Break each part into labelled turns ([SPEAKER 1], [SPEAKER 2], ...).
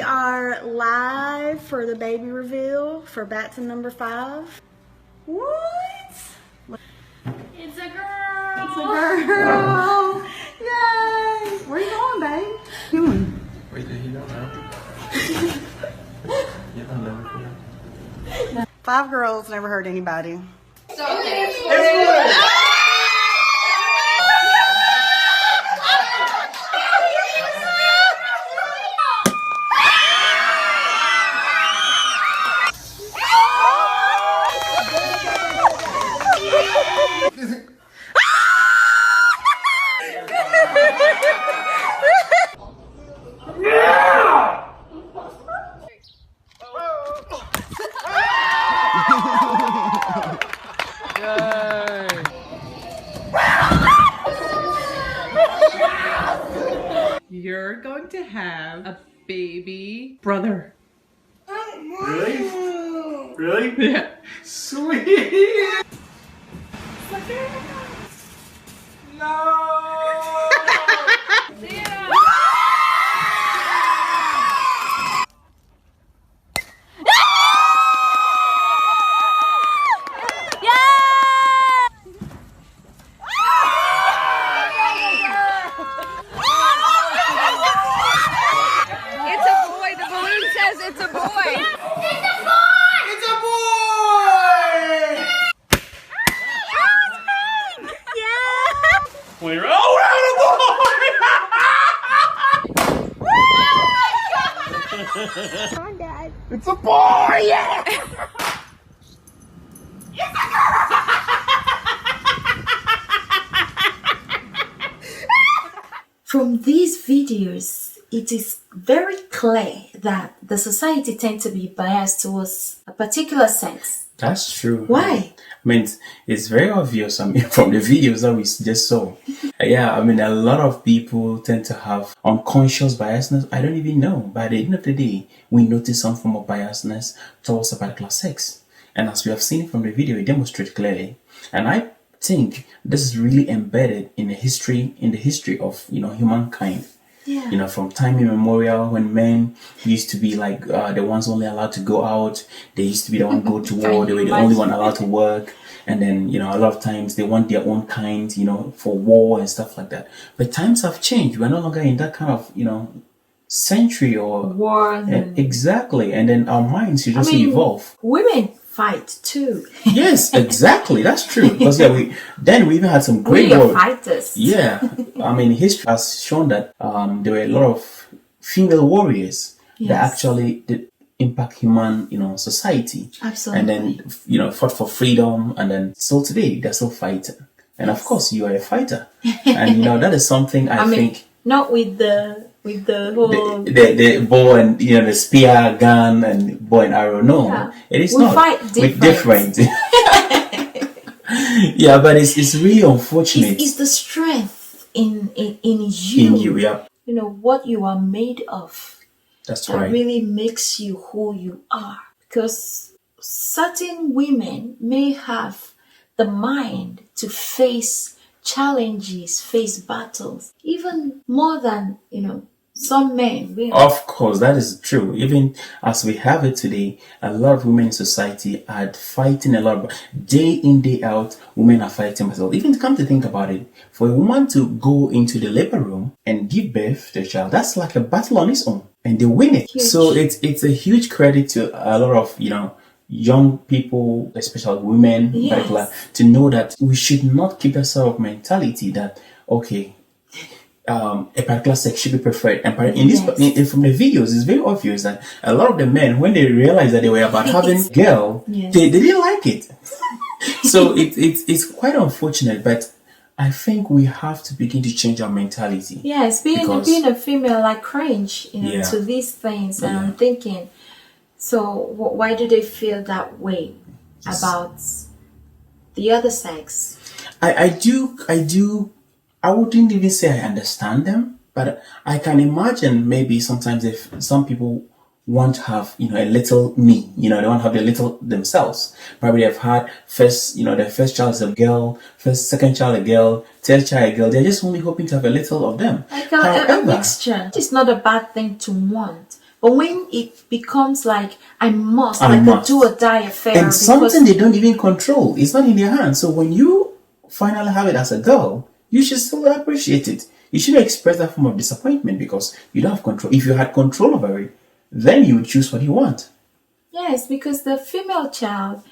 [SPEAKER 1] are live for the baby reveal for Batson number 5. What?
[SPEAKER 2] It's a girl!
[SPEAKER 1] It's a girl! Yay! Where you going, babe? Doing?
[SPEAKER 3] Wait, did he don't know? You don't know.
[SPEAKER 1] 5 girls never hurt anybody.
[SPEAKER 2] You're going to have a baby brother.
[SPEAKER 3] Really? Really?
[SPEAKER 2] Yeah.
[SPEAKER 3] Sweet! No!
[SPEAKER 4] It's a boy. The balloon says it's a boy.
[SPEAKER 3] It's a boy! We're all around a boy! It's a boy! Yeah!
[SPEAKER 5] From these videos, it is very clear that the society tends to be biased towards a particular sex.
[SPEAKER 6] That's true.
[SPEAKER 5] Why?
[SPEAKER 6] I mean, it's very obvious. I mean, from the videos that we just saw. Yeah, I mean, a lot of people tend to have unconscious biasness. I don't even know. By the end of the day, we notice some form of biasness towards a particular sex. And as we have seen from the video, it demonstrates clearly. And I think this is really embedded in the history of, humankind.
[SPEAKER 5] Yeah.
[SPEAKER 6] From time immemorial, when men used to be like the ones only allowed to go out, they used to be the one go to war, they were the only one allowed to work, and then a lot of times they want their own kind, for war and stuff like that. But times have changed. We're no longer in that kind of century or
[SPEAKER 5] War.
[SPEAKER 6] exactly, and then our minds should just evolve.
[SPEAKER 5] Women fight too.
[SPEAKER 6] Yes, exactly. That's true. Because we even had some great
[SPEAKER 5] We are
[SPEAKER 6] war.
[SPEAKER 5] fighters.
[SPEAKER 6] Yeah, I mean, history has shown that there were a lot of female warriors that
[SPEAKER 5] Yes.
[SPEAKER 6] actually did impact human, society.
[SPEAKER 5] Absolutely.
[SPEAKER 6] And then, fought for freedom, and then still today they're still fighting. And of course, you are a fighter, and that is something I think.
[SPEAKER 5] Not with the whole.
[SPEAKER 6] The bow and the spear, gun, and bow and arrow. No,
[SPEAKER 5] Yeah.
[SPEAKER 6] it is
[SPEAKER 5] We
[SPEAKER 6] not.
[SPEAKER 5] fight
[SPEAKER 6] With
[SPEAKER 5] different.
[SPEAKER 6] Yeah, but it's really unfortunate.
[SPEAKER 5] It's the strength in you.
[SPEAKER 6] In you, yeah,
[SPEAKER 5] What you are made of.
[SPEAKER 6] that's
[SPEAKER 5] That
[SPEAKER 6] right.
[SPEAKER 5] really makes you who you are. Because certain women may have the mind to face challenges, face battles, even more than, some men will.
[SPEAKER 6] Of course, that is true. Even as we have it today, a lot of women in society are fighting a lot. Day in, day out, women are fighting themselves. Even come to think about it, for a woman to go into the labor room and give birth to a child, that's like a battle on its own. And they win it.
[SPEAKER 5] Huge.
[SPEAKER 6] So it's a huge credit to a lot of, young people, especially women in
[SPEAKER 5] Yes.
[SPEAKER 6] particular, to know that we should not keep that sort of mentality that, okay, a particular sex should be preferred. And in this,
[SPEAKER 5] Yes.
[SPEAKER 6] from the videos, it's very obvious that a lot of the men, when they realized that they were about having girl,
[SPEAKER 5] Yes.
[SPEAKER 6] they didn't like it. So it's quite unfortunate, but I think we have to begin to change our mentality.
[SPEAKER 5] Yes, being a female, like cringe,
[SPEAKER 6] Yeah.
[SPEAKER 5] to these things, and
[SPEAKER 6] Yeah.
[SPEAKER 5] I'm thinking, so why do they feel that way about the other sex?
[SPEAKER 6] I wouldn't even say I understand them, but I can imagine maybe sometimes if some people want to have, a little me, they want to have a little themselves. Probably they've had their first child is a girl, second child a girl, third child a girl. They're just only hoping to have a little of them.
[SPEAKER 5] Like a mixture. It's not a bad thing to want, But when it becomes like I must,
[SPEAKER 6] I
[SPEAKER 5] like
[SPEAKER 6] must.
[SPEAKER 5] a do or die affair,
[SPEAKER 6] And something they don't even control. It's not in their hands. So when you finally have it as a girl, you should still appreciate it. You shouldn't express that form of disappointment because you don't have control. If you had control over it, then you would choose what you want.
[SPEAKER 5] yes, because the female child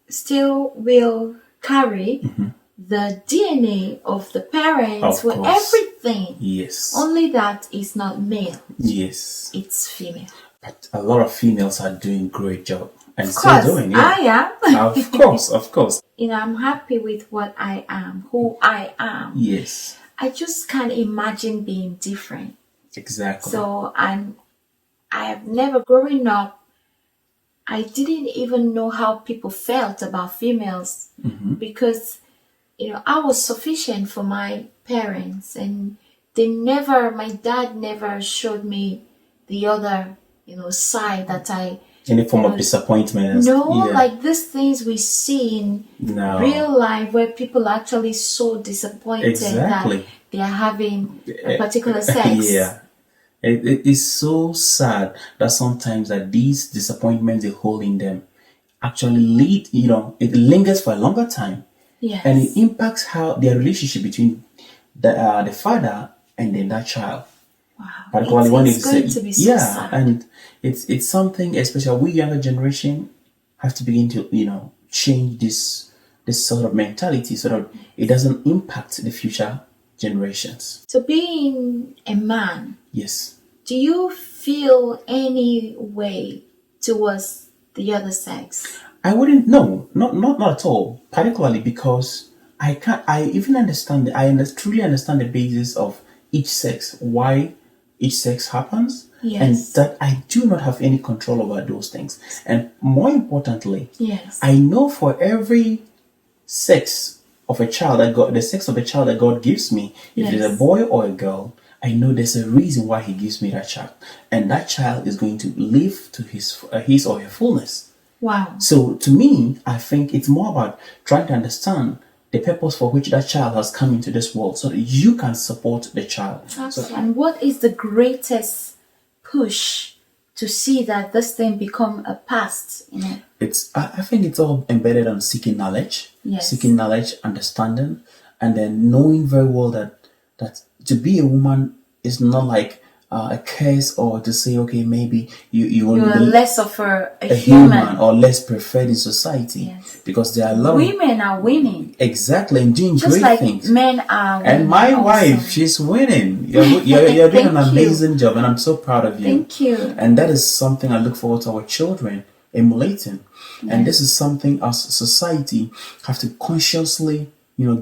[SPEAKER 5] still will carry the DNA of the parents
[SPEAKER 6] Of
[SPEAKER 5] for
[SPEAKER 6] course.
[SPEAKER 5] everything.
[SPEAKER 6] Yes.
[SPEAKER 5] Only that is not male,
[SPEAKER 6] Yes.
[SPEAKER 5] it's female.
[SPEAKER 6] But a lot of females are doing great job and
[SPEAKER 5] Of
[SPEAKER 6] still
[SPEAKER 5] course,
[SPEAKER 6] doing it.
[SPEAKER 5] I am.
[SPEAKER 6] Of course, of course.
[SPEAKER 5] You know, I'm happy with what I am, who I am.
[SPEAKER 6] Yes.
[SPEAKER 5] I just can't imagine being different.
[SPEAKER 6] Exactly.
[SPEAKER 5] So I have never growing up, I didn't even know how people felt about females because, you know, I was sufficient for my parents and my dad never showed me the other, you know, side that
[SPEAKER 6] any form of disappointment.
[SPEAKER 5] no,
[SPEAKER 6] Yeah.
[SPEAKER 5] like these things we see in
[SPEAKER 6] No.
[SPEAKER 5] real life where people are actually so disappointed
[SPEAKER 6] Exactly.
[SPEAKER 5] that they are having a particular sex.
[SPEAKER 6] Yeah. It is so sad that sometimes that these disappointments they hold in them actually lead, it lingers for a longer time.
[SPEAKER 5] Yes.
[SPEAKER 6] And it impacts how their relationship between the father and then that child.
[SPEAKER 5] Wow.
[SPEAKER 6] Particularly when
[SPEAKER 5] it's going to be so sad.
[SPEAKER 6] and it's something, especially we younger generation have to begin to change this sort of mentality so that it doesn't impact the future generations.
[SPEAKER 5] So being a man,
[SPEAKER 6] Yes.
[SPEAKER 5] do you feel any way towards the other sex?
[SPEAKER 6] I wouldn't know, not at all. Particularly because I even understand. Truly understand the basis of each sex, why each sex happens,
[SPEAKER 5] Yes.
[SPEAKER 6] and that I do not have any control over those things. And more importantly,
[SPEAKER 5] Yes.
[SPEAKER 6] I know for every sex of a child the sex of a child that God gives me, if it's a
[SPEAKER 5] Yes.
[SPEAKER 6] boy or a girl, I know there's a reason why He gives me that child, and that child is going to live to his or her fullness.
[SPEAKER 5] Wow.
[SPEAKER 6] So to me, I think it's more about trying to understand the purpose for which that child has come into this world so that you can support the child.
[SPEAKER 5] And what is the greatest push to see that this thing become a past? You know?
[SPEAKER 6] I think it's all embedded on seeking knowledge,
[SPEAKER 5] Yes.
[SPEAKER 6] seeking knowledge, understanding, and then knowing very well that to be a woman is not like a curse, or to say, okay, maybe you won't
[SPEAKER 5] You're
[SPEAKER 6] be
[SPEAKER 5] less of a
[SPEAKER 6] a
[SPEAKER 5] human.
[SPEAKER 6] human or less preferred in society.
[SPEAKER 5] Yes.
[SPEAKER 6] Because there are a lot of
[SPEAKER 5] Women are winning,
[SPEAKER 6] exactly and doing
[SPEAKER 5] just
[SPEAKER 6] great
[SPEAKER 5] like
[SPEAKER 6] things.
[SPEAKER 5] men are winning.
[SPEAKER 6] And my
[SPEAKER 5] also.
[SPEAKER 6] wife, she's winning. You're doing an
[SPEAKER 5] Thank you.
[SPEAKER 6] amazing job, and I'm so proud of you.
[SPEAKER 5] Thank you.
[SPEAKER 6] And that is something I look forward to our children emulating. And this is something as a society have to consciously,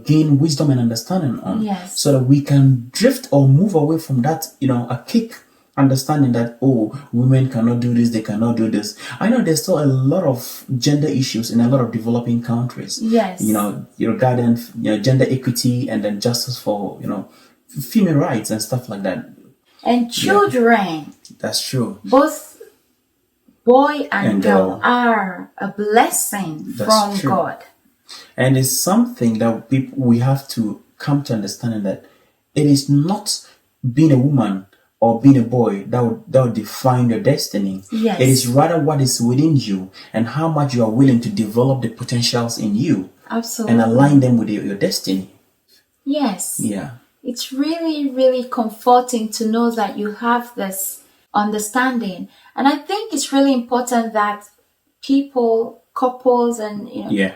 [SPEAKER 6] gain wisdom and understanding on,
[SPEAKER 5] Yes.
[SPEAKER 6] so that we can drift or move away from that, archaic understanding that, women cannot do this, they cannot do this. I know there's still a lot of gender issues in a lot of developing countries.
[SPEAKER 5] Yes.
[SPEAKER 6] Regarding gender equity and then justice for female rights and stuff like that.
[SPEAKER 5] And children,
[SPEAKER 6] That's true.
[SPEAKER 5] both boy and girl,
[SPEAKER 6] girl.
[SPEAKER 5] are a blessing
[SPEAKER 6] That's
[SPEAKER 5] from
[SPEAKER 6] true.
[SPEAKER 5] God.
[SPEAKER 6] And it's something that we have to come to understanding that it is not being a woman or being a boy that would define your destiny.
[SPEAKER 5] Yes.
[SPEAKER 6] It is rather what is within you and how much you are willing to develop the potentials in you
[SPEAKER 5] Absolutely.
[SPEAKER 6] and align them with your destiny.
[SPEAKER 5] Yes.
[SPEAKER 6] Yeah.
[SPEAKER 5] It's really, really comforting to know that you have this understanding. And I think it's really important that people, couples, and
[SPEAKER 6] Yeah.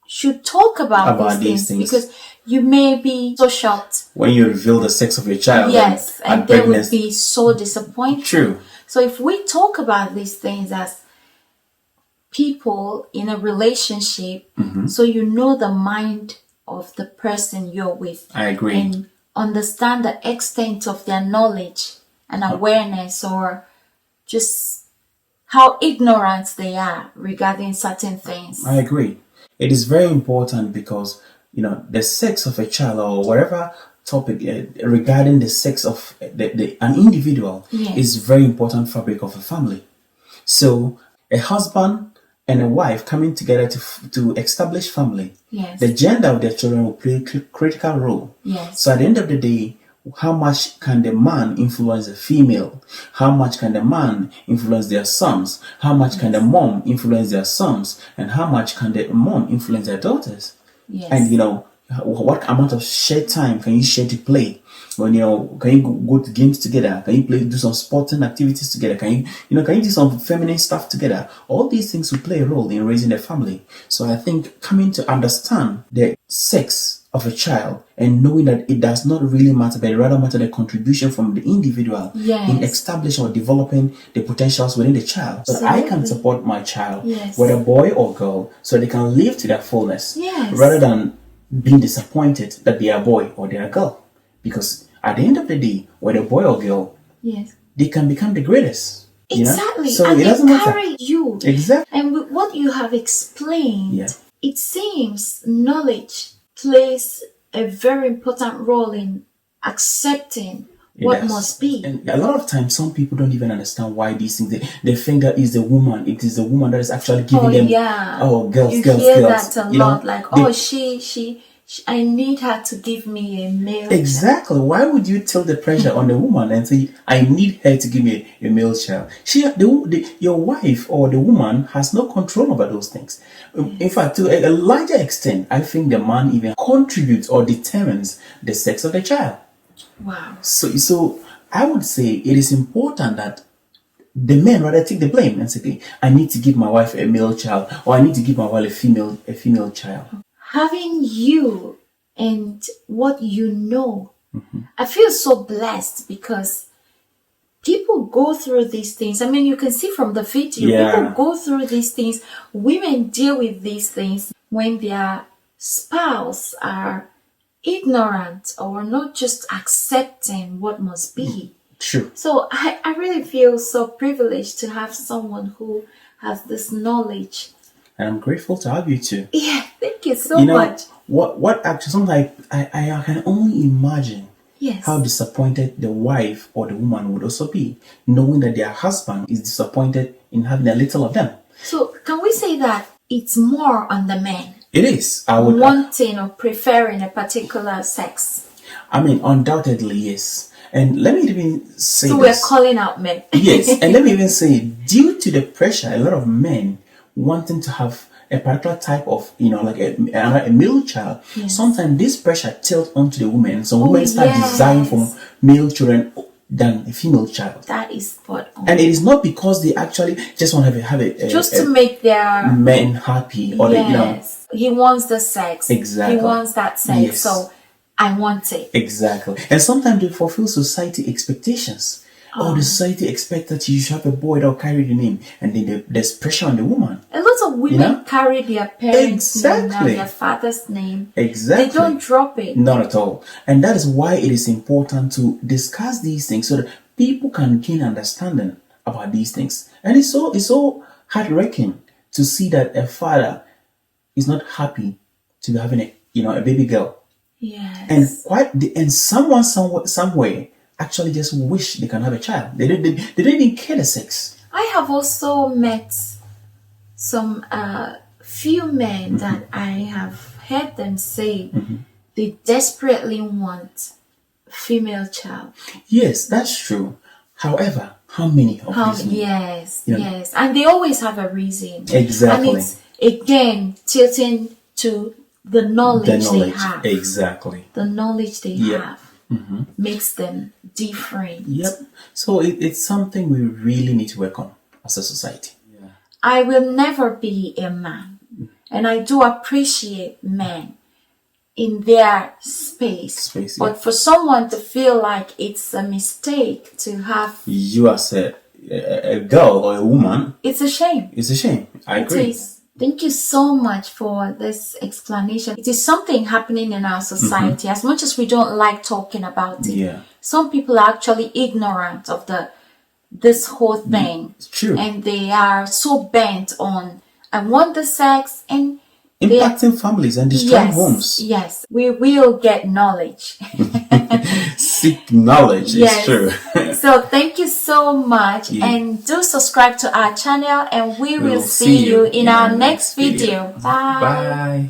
[SPEAKER 5] should talk about these things, because you may be so shocked.
[SPEAKER 6] When you reveal the sex of your child.
[SPEAKER 5] Yes,
[SPEAKER 6] at
[SPEAKER 5] and they would
[SPEAKER 6] pregnancy.
[SPEAKER 5] be so disappointed.
[SPEAKER 6] True.
[SPEAKER 5] So if we talk about these things as people in a relationship, so you know the mind of the person you're with.
[SPEAKER 6] I agree.
[SPEAKER 5] And understand the extent of their knowledge and awareness, or just how ignorant they are regarding certain things.
[SPEAKER 6] I agree. It is very important because, the sex of a child or whatever topic regarding the sex of an individual
[SPEAKER 5] Yes.
[SPEAKER 6] is very important fabric of a family. So a husband and a wife coming together to establish family,
[SPEAKER 5] Yes.
[SPEAKER 6] the gender of their children will play a critical role.
[SPEAKER 5] Yes.
[SPEAKER 6] So at the end of the day, how much can the man influence the female? How much can the man influence their sons? How much can the mom influence their sons? And how much can the mom influence their daughters?
[SPEAKER 5] Yes.
[SPEAKER 6] And what amount of shared time can you share to play? When can you go to games together? Can you do some sporting activities together? Can you do some feminine stuff together? All these things will play a role in raising a family. So I think coming to understand the sex of a child and knowing that it does not really matter, but rather matter the contribution from the individual in establishing or developing the potentials within the child. So I can support my child, whether boy or girl, so they can live to their fullness, rather than being disappointed that they are boy or they are girl. Because at the end of the day, whether boy or girl, they can become the greatest.
[SPEAKER 5] Exactly.
[SPEAKER 6] So
[SPEAKER 5] and
[SPEAKER 6] it doesn't
[SPEAKER 5] they
[SPEAKER 6] matter.
[SPEAKER 5] carry you.
[SPEAKER 6] Exactly.
[SPEAKER 5] And with what you have explained, it seems knowledge plays a very important role in accepting what must be.
[SPEAKER 6] And a lot of times, some people don't even understand why these things. The finger is the woman. It is the woman that is actually giving them. Girls.
[SPEAKER 5] You hear that a lot. Like, she. I need her to give me a male
[SPEAKER 6] Exactly.
[SPEAKER 5] child.
[SPEAKER 6] Why would you tell the pressure on the woman and say, I need her to give me a male child? Your wife or the woman has no control over those things. In fact, to a larger extent, I think the man even contributes or determines the sex of the child.
[SPEAKER 5] Wow.
[SPEAKER 6] So I would say it is important that the men rather take the blame and say, okay, I need to give my wife a male child, or I need to give my wife a female child.
[SPEAKER 5] Having you and what you know, I feel so blessed because people go through these things. I mean, you can see from the video, people go through these things. Women deal with these things when their spouse are ignorant or not just accepting what must be.
[SPEAKER 6] True.
[SPEAKER 5] So I really feel so privileged to have someone who has this knowledge.
[SPEAKER 6] And I'm grateful to have you too.
[SPEAKER 5] Yeah, thank you so much.
[SPEAKER 6] What actually, sometimes I can only imagine how disappointed the wife or the woman would also be, knowing that their husband is disappointed in having a little of them.
[SPEAKER 5] So can we say that it's more on the men?
[SPEAKER 6] It is. I would
[SPEAKER 5] wanting or preferring a particular sex.
[SPEAKER 6] I mean, undoubtedly, yes. And let me even say
[SPEAKER 5] so
[SPEAKER 6] this.
[SPEAKER 5] We're calling out men.
[SPEAKER 6] Yes, and let me even say, due to the pressure, a lot of men wanting to have a particular type of, like a male child, sometimes this pressure tilts onto the women. So women start desiring for male children than a female child.
[SPEAKER 5] That is spot on.
[SPEAKER 6] And it is not because they actually just want to have
[SPEAKER 5] to make their
[SPEAKER 6] men happy, or
[SPEAKER 5] he wants the sex.
[SPEAKER 6] Exactly.
[SPEAKER 5] He wants that sex. So I want it.
[SPEAKER 6] Exactly. And sometimes they fulfill society expectations. The society expects that you should have a boy that will carry the name, and then there's pressure on the woman.
[SPEAKER 5] A lot of women carry their parents' name, their father's name.
[SPEAKER 6] Exactly.
[SPEAKER 5] They don't drop it.
[SPEAKER 6] Not at all. And that is why it is important to discuss these things so that people can gain understanding about these things. And it's so heart-wrenching to see that a father is not happy to be having a baby girl.
[SPEAKER 5] Yes.
[SPEAKER 6] And someone somewhere actually just wish they can have a child. They don't even care the sex.
[SPEAKER 5] I have also met some few men that I have heard them say they desperately want a female child.
[SPEAKER 6] Yes, that's true. However, how many of these men?
[SPEAKER 5] Yes. And they always have a reason.
[SPEAKER 6] Exactly.
[SPEAKER 5] And it's, again, tilting to the knowledge they have.
[SPEAKER 6] Exactly.
[SPEAKER 5] The knowledge they have makes them different.
[SPEAKER 6] Yep. So it's something we really need to work on as a society.
[SPEAKER 5] I will never be a man. And I do appreciate men in their space. But for someone to feel like it's a mistake to have
[SPEAKER 6] you as a girl or a woman,
[SPEAKER 5] it's a shame.
[SPEAKER 6] It's a shame. I agree.
[SPEAKER 5] Thank you so much for this explanation. It is something happening in our society. As much as we don't like talking about it, some people are actually ignorant of this whole thing.
[SPEAKER 6] It's true.
[SPEAKER 5] And they are so bent on, I want the sex, and
[SPEAKER 6] impacting families and destroying homes.
[SPEAKER 5] Yes, we will get knowledge.
[SPEAKER 6] Seek knowledge, it's true.
[SPEAKER 5] So thank you so much, and do subscribe to our channel, and we will see you in our next video. Bye.
[SPEAKER 6] Bye.